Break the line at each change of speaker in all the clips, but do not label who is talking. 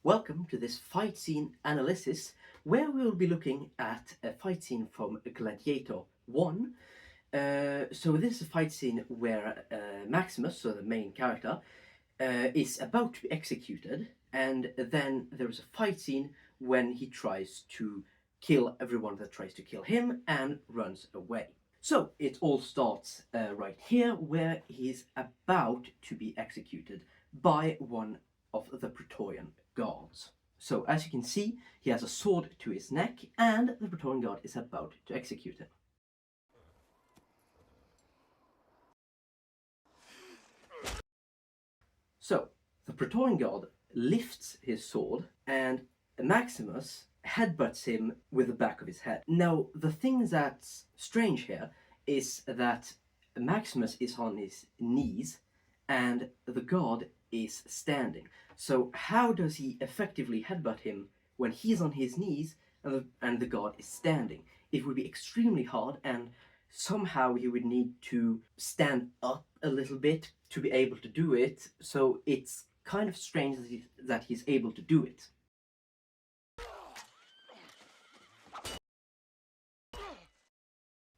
Welcome to this fight scene analysis where we will be looking at a fight scene from Gladiator 1. So this is a fight scene where Maximus, so the main character, is about to be executed, and then there is a fight scene when he tries to kill everyone that tries to kill him and runs away. So it all starts right here where he's about to be executed by one of the Praetorian Guards. So as you can see, he has a sword to his neck and the Praetorian Guard is about to execute him. So the Praetorian Guard lifts his sword and Maximus headbutts him with the back of his head. Now, the thing that's strange here is that Maximus is on his knees and the guard is standing. So how does he effectively headbutt him when he's on his knees and the guard is standing? It would be extremely hard, and somehow he would need to stand up a little bit to be able to do it. So it's kind of strange that he's able to do it.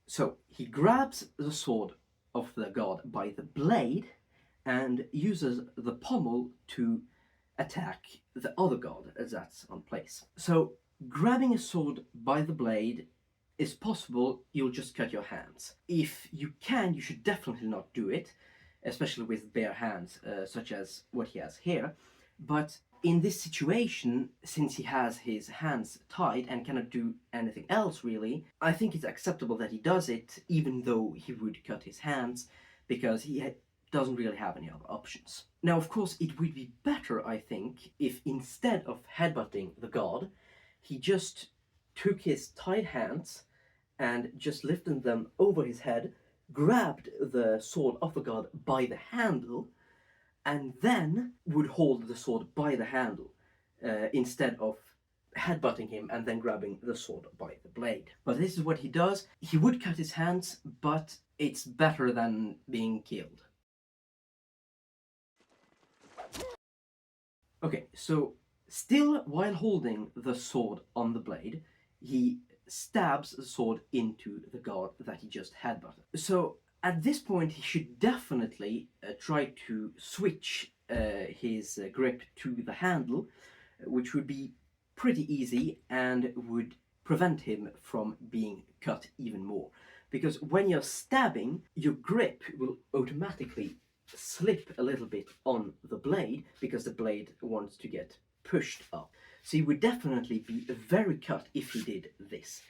So he grabs the sword of the guard by the blade and uses the pommel to attack the other guard as that's on place. So grabbing a sword by the blade is possible, you'll just cut your hands. If you can, you should definitely not do it, especially with bare hands, such as what he has here. But in this situation, since he has his hands tied and cannot do anything else really, I think it's acceptable that he does it, even though he would cut his hands, because he doesn't really have any other options. Now, of course, it would be better, I think, if instead of headbutting the guard, he just took his tied hands and just lifted them over his head, grabbed the sword of the guard by the handle, and then would hold the sword by the handle instead of headbutting him and then grabbing the sword by the blade. But this is what he does. He would cut his hands, but it's better than being killed. Okay, so still while holding the sword on the blade, he stabs the sword into the guard that he just headbutted. So at this point, he should definitely try to switch his grip to the handle, which would be pretty easy and would prevent him from being cut even more. Because when you're stabbing, your grip will automatically slip a little bit on the blade because the blade wants to get pushed up. So he would definitely be very cut if he did this.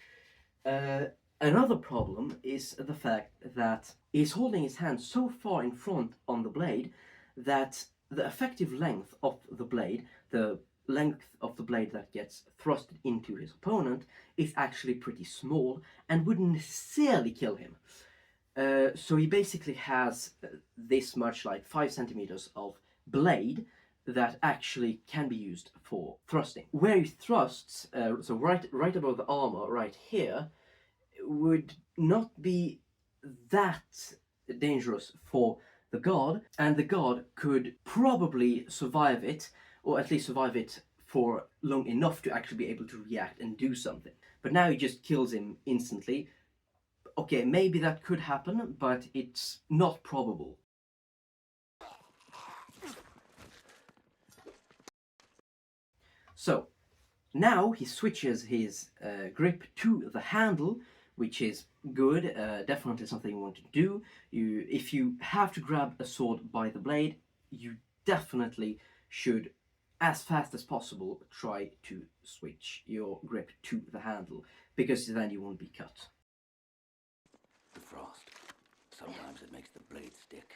Another problem is the fact that he's holding his hand so far in front on the blade that the effective length of the blade, the length of the blade that gets thrusted into his opponent, is actually pretty small and wouldn't necessarily kill him. So he basically has this much, like 5 centimeters of blade that actually can be used for thrusting. Where he thrusts, so right above the armor, right here, would not be that dangerous for the guard, and the guard could probably survive it, or at least survive it for long enough to actually be able to react and do something. But now he just kills him instantly. Okay, maybe that could happen, but it's not probable. So now he switches his grip to the handle, which is good, definitely something you want to do. If you have to grab a sword by the blade, you definitely should, as fast as possible, try to switch your grip to the handle, because then you won't be cut.
The frost. Sometimes it makes the blade stick.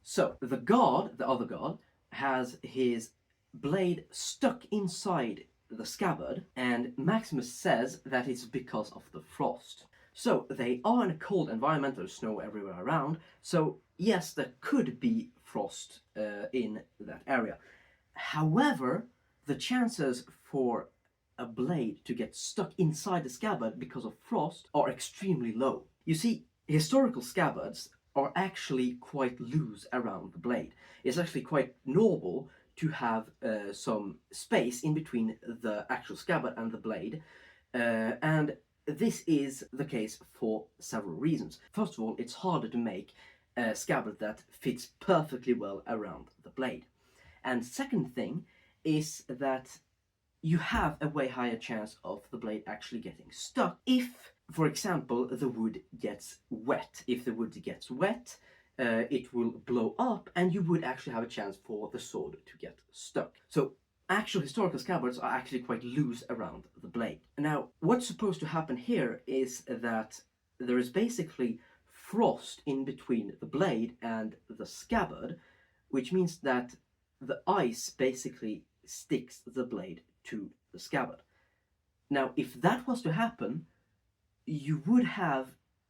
So the guard, the other guard, has his blade stuck inside the scabbard, and Maximus says that it's because of the frost. So they are in a cold environment, there's snow everywhere around, so yes, there could be frost in that area. However, the chances for a blade to get stuck inside the scabbard because of frost are extremely low. You see, historical scabbards are actually quite loose around the blade. It's actually quite normal to have some space in between the actual scabbard and the blade, and this is the case for several reasons. First of all, it's harder to make a scabbard that fits perfectly well around the blade. And second thing is that you have a way higher chance of the blade actually getting stuck if, for example, the wood gets wet. If the wood gets wet, it will blow up and you would actually have a chance for the sword to get stuck. So actual historical scabbards are actually quite loose around the blade. Now, what's supposed to happen here is that there is basically frost in between the blade and the scabbard, which means that the ice basically sticks the blade to the scabbard. Now, if that was to happen, you would have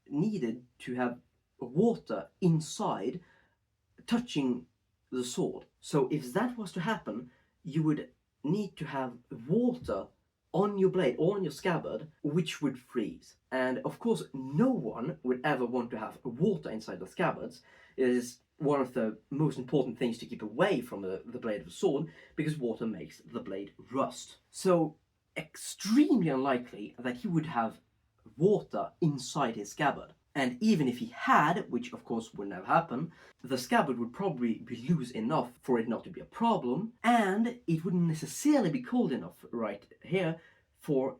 needed to have water inside touching the sword. So if that was to happen, you would need to have water on your blade or on your scabbard, which would freeze. And of course, no one would ever want to have water inside the scabbards. It is one of the most important things to keep away from the blade of a sword, because water makes the blade rust. So extremely unlikely that he would have water inside his scabbard. And even if he had, which of course would never happen, the scabbard would probably be loose enough for it not to be a problem, and it wouldn't necessarily be cold enough right here for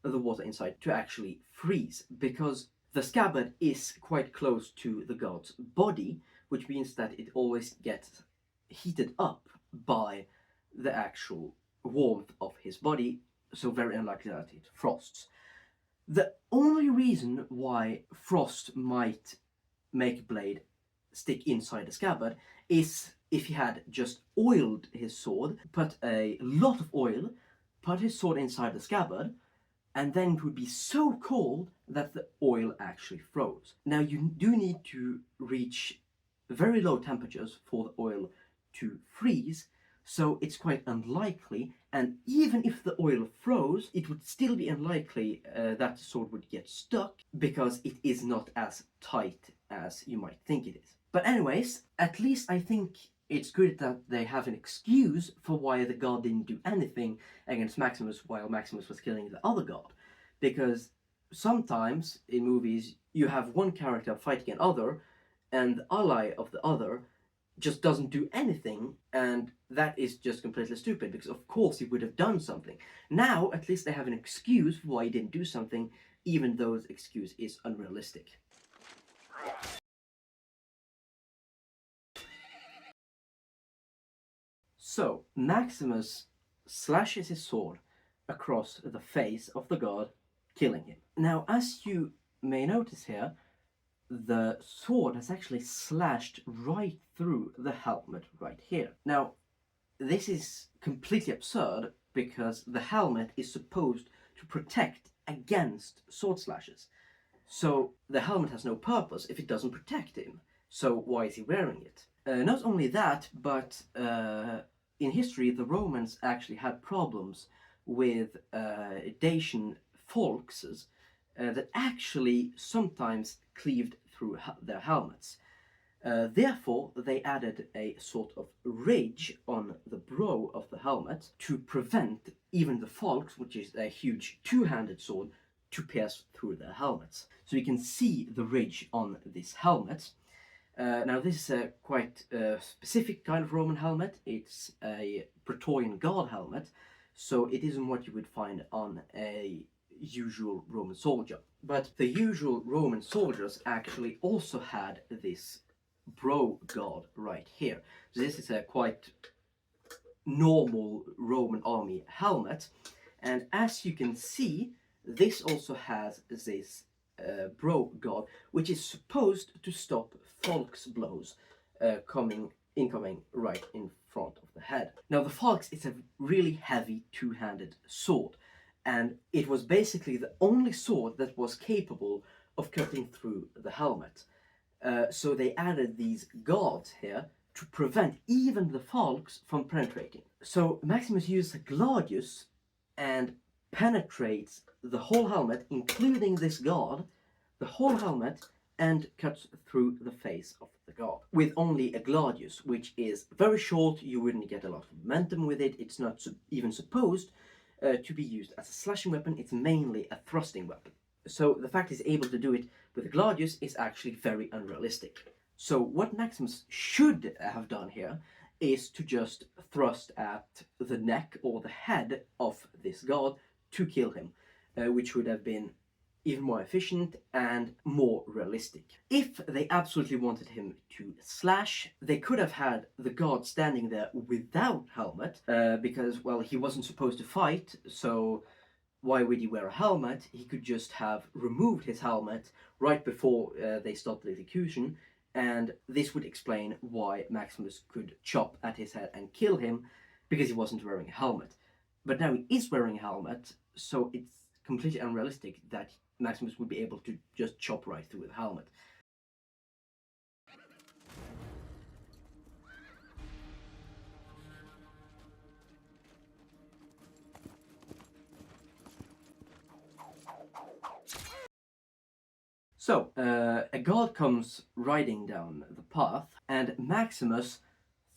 the water inside to actually freeze, because the scabbard is quite close to the god's body, which means that it always gets heated up by the actual warmth of his body, so very unlikely that it frosts. The only reason why frost might make a blade stick inside the scabbard is if he had just oiled his sword, put a lot of oil, put his sword inside the scabbard, and then it would be so cold that the oil actually froze. Now, you do need to reach very low temperatures for the oil to freeze, so it's quite unlikely, and even if the oil froze, it would still be unlikely that the sword would get stuck, because it is not as tight as you might think it is. But anyways, at least I think it's good that they have an excuse for why the god didn't do anything against Maximus while Maximus was killing the other god. Because sometimes in movies you have one character fighting another, and the ally of the other just doesn't do anything, and that is just completely stupid, because of course he would have done something. Now at least they have an excuse for why he didn't do something, even though the excuse is unrealistic. So Maximus slashes his sword across the face of the god, killing him. Now, as you may notice here, the sword has actually slashed right through the helmet right here. Now, this is completely absurd, because the helmet is supposed to protect against sword slashes. So the helmet has no purpose if it doesn't protect him. So why is he wearing it? Not only that, but in history the Romans actually had problems with Dacian folks that actually sometimes cleaved through their helmets. Therefore, they added a sort of ridge on the brow of the helmet to prevent even the falx, which is a huge two-handed sword, to pierce through their helmets. So you can see the ridge on this helmet. Now, this is a quite specific kind of Roman helmet. It's a Praetorian Guard helmet, so it isn't what you would find on a usual Roman soldier. But the usual Roman soldiers actually also had this brow guard right here. So this is a quite normal Roman army helmet, and as you can see, this also has this brow guard, which is supposed to stop falx blows incoming right in front of the head. Now, the falx is a really heavy two-handed sword, and it was basically the only sword that was capable of cutting through the helmet. So they added these guards here to prevent even the falx from penetrating. So Maximus uses a gladius and penetrates the whole helmet, including this guard, the whole helmet, and cuts through the face of the guard with only a gladius, which is very short. You wouldn't get a lot of momentum with it. It's not even supposed to be used as a slashing weapon. It's mainly a thrusting weapon. So the fact he's able to do it with a gladius is actually very unrealistic. So what Maximus should have done here is to just thrust at the neck or the head of this guard to kill him, which would have been even more efficient and more realistic. If they absolutely wanted him to slash, they could have had the guard standing there without helmet, because, well, he wasn't supposed to fight, so why would he wear a helmet? He could just have removed his helmet right before they stopped the execution, and this would explain why Maximus could chop at his head and kill him, because he wasn't wearing a helmet. But now he is wearing a helmet, so it's completely unrealistic that Maximus would be able to just chop right through the helmet. So, a guard comes riding down the path, and Maximus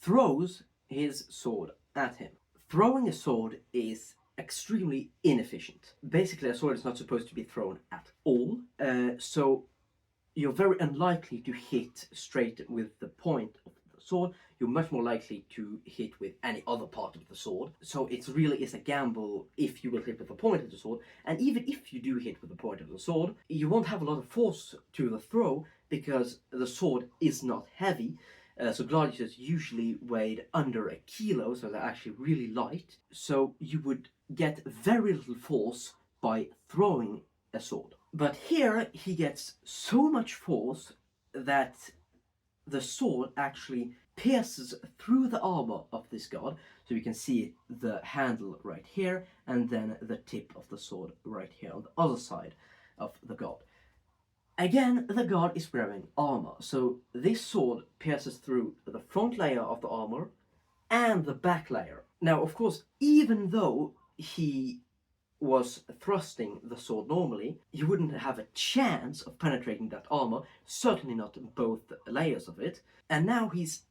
throws his sword at him. Throwing a sword is extremely inefficient. Basically, a sword is not supposed to be thrown at all, so you're very unlikely to hit straight with the point of the sword. You're much more likely to hit with any other part of the sword. So it really is a gamble if you will hit with the point of the sword. And even if you do hit with the point of the sword, you won't have a lot of force to the throw because the sword is not heavy. So gladiators usually weighed under a kilo, so they're actually really light. So you would get very little force by throwing a sword. But here he gets so much force that the sword actually pierces through the armor of this guard. So you can see the handle right here, and then the tip of the sword right here on the other side of the guard. Again, the guard is wearing armor, so this sword pierces through the front layer of the armor and the back layer. Now, of course, even though he was thrusting the sword normally, you wouldn't have a chance of penetrating that armor, certainly not both layers of it. And now he's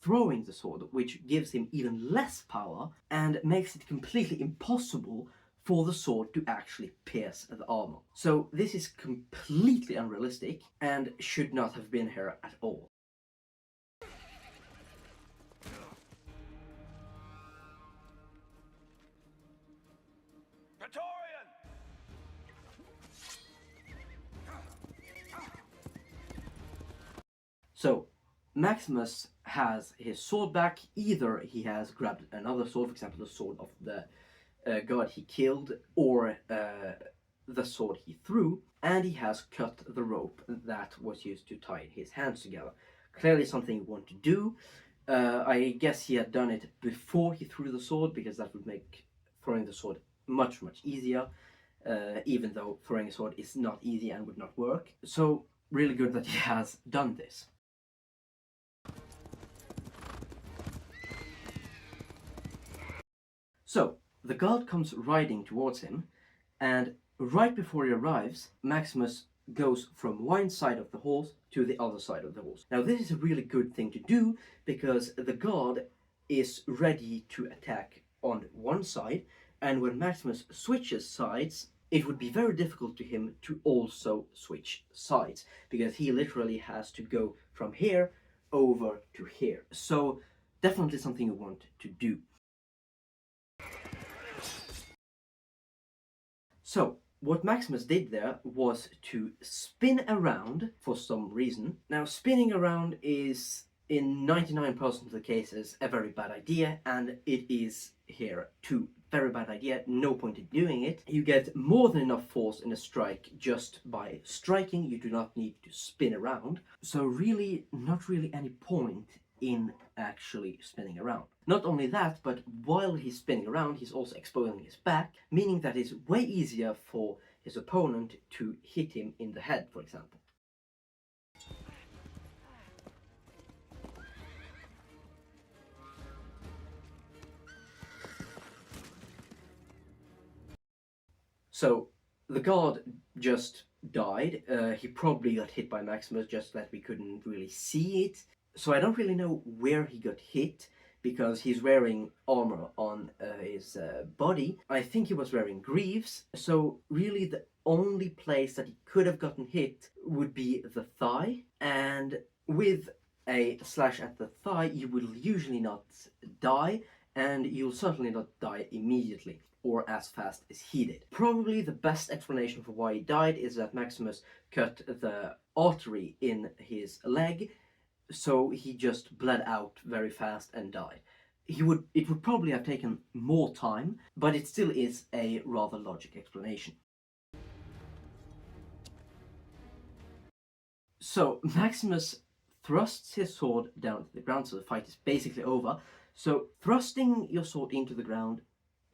throwing the sword, which gives him even less power and makes it completely impossible for the sword to actually pierce the armor. So this is completely unrealistic and should not have been here at all.
Praetorian!
So Maximus has his sword back. Either he has grabbed another sword, for example the sword of the guard he killed, or the sword he threw, and he has cut the rope that was used to tie his hands together. Clearly something you want to do. I guess he had done it before he threw the sword, because that would make throwing the sword much easier, even though throwing a sword is not easy and would not work. So really good that he has done this. So the guard comes riding towards him, and right before he arrives, Maximus goes from one side of the horse to the other side of the horse. Now this is a really good thing to do, because the guard is ready to attack on one side, and when Maximus switches sides, it would be very difficult to him to also switch sides, because he literally has to go from here over to here. So definitely something you want to do. So what Maximus did there was to spin around for some reason. Now spinning around is in 99% of the cases a very bad idea, and it is here too. Very bad idea, no point in doing it. You get more than enough force in a strike just by striking. You do not need to spin around. So really, not really any point in actually spinning around. Not only that, but while he's spinning around, he's also exposing his back, meaning that it's way easier for his opponent to hit him in the head, for example. So the guard just died. He probably got hit by Maximus, just that we couldn't really see it. So I don't really know where he got hit, because he's wearing armor on his body. I think he was wearing greaves, so really the only place that he could have gotten hit would be the thigh, and with a slash at the thigh you will usually not die, and you'll certainly not die immediately or as fast as he did. Probably the best explanation for why he died is that Maximus cut the artery in his leg, so he just bled out very fast and died. It would probably have taken more time, but it still is a rather logic explanation. So Maximus thrusts his sword down to the ground, so the fight is basically over. So thrusting your sword into the ground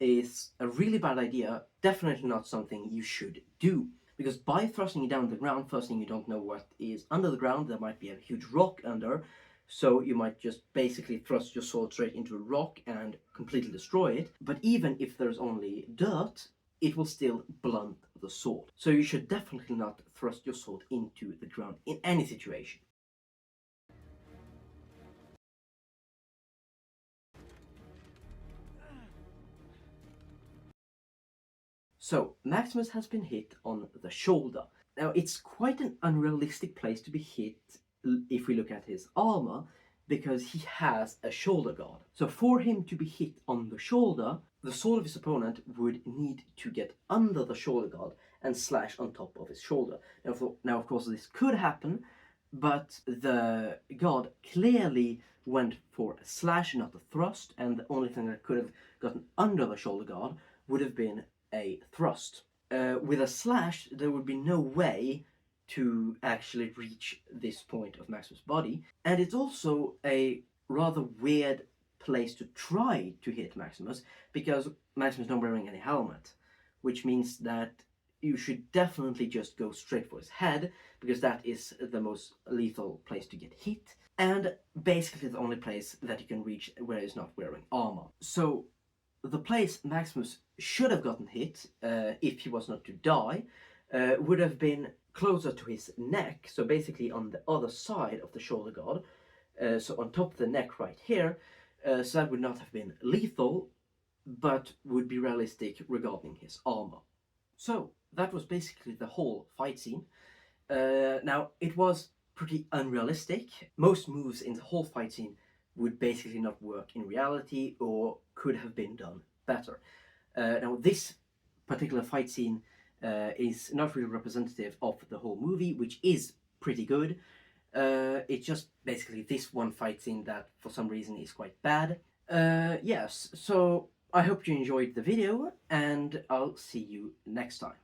is a really bad idea, definitely not something you should do. Because by thrusting it down to the ground, first thing, you don't know what is under the ground. There might be a huge rock under, so you might just basically thrust your sword straight into a rock and completely destroy it. But even if there's only dirt, it will still blunt the sword. So you should definitely not thrust your sword into the ground in any situation. So Maximus has been hit on the shoulder. Now it's quite an unrealistic place to be hit if we look at his armor, because he has a shoulder guard. So for him to be hit on the shoulder, the sword of his opponent would need to get under the shoulder guard and slash on top of his shoulder. Now of course this could happen, but the guard clearly went for a slash, not a thrust, and the only thing that could have gotten under the shoulder guard would have been a thrust. With a slash, there would be no way to actually reach this point of Maximus' body, and it's also a rather weird place to try to hit Maximus, because Maximus is not wearing any helmet, which means that you should definitely just go straight for his head, because that is the most lethal place to get hit, and basically the only place that you can reach where he's not wearing armor. So the place Maximus should have gotten hit, if he was not to die, would have been closer to his neck, so basically on the other side of the shoulder guard, so on top of the neck right here, so that would not have been lethal, but would be realistic regarding his armor. So that was basically the whole fight scene. Now it was pretty unrealistic. Most moves in the whole fight scene would basically not work in reality, or could have been done better. Now this particular fight scene is not really representative of the whole movie, which is pretty good. It's just basically this one fight scene that for some reason is quite bad. Yes, so I hope you enjoyed the video, and I'll see you next time.